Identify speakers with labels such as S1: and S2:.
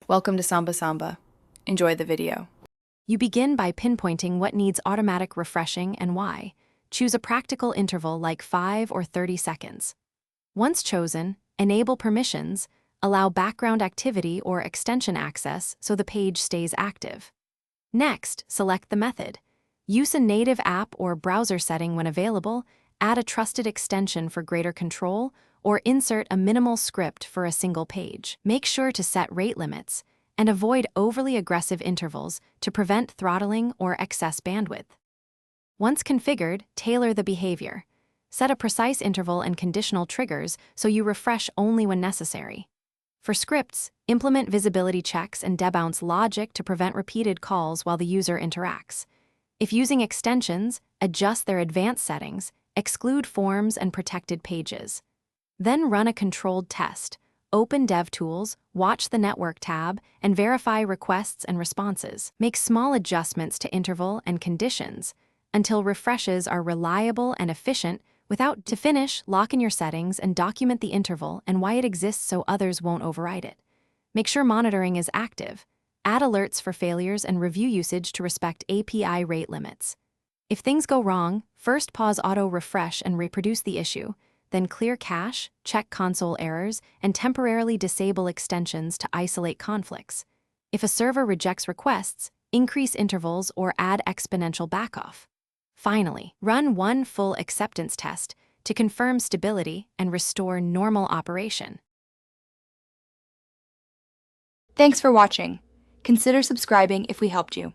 S1: Welcome to Samba Samba. Enjoy the video.
S2: You begin by pinpointing what needs automatic refreshing and why. Choose a practical interval like 5 or 30 seconds. Once chosen, enable permissions, allow background activity or extension access so the page stays active. Next, select the method. Use a native app or browser setting when available, add a trusted extension for greater control, or insert a minimal script for a single page. Make sure to set rate limits and avoid overly aggressive intervals to prevent throttling or excess bandwidth. Once configured, tailor the behavior. Set a precise interval and conditional triggers so you refresh only when necessary. For scripts, implement visibility checks and debounce logic to prevent repeated calls while the user interacts. If using extensions, adjust their advanced settings, exclude forms and protected pages. Then run a controlled test. Open DevTools, watch the Network tab, and verify requests and responses. Make small adjustments to interval and conditions until refreshes are reliable and efficient. To finish, lock in your settings and document the interval and why it exists so others won't override it. Make sure monitoring is active. Add alerts for failures and review usage to respect API rate limits. If things go wrong, first pause auto refresh and reproduce the issue. Then clear cache, check console errors, and temporarily disable extensions to isolate conflicts. If a server rejects requests, increase intervals or add exponential backoff. Finally, run one full acceptance test to confirm stability and restore normal operation.
S3: Thanks for watching. Consider subscribing if we helped you.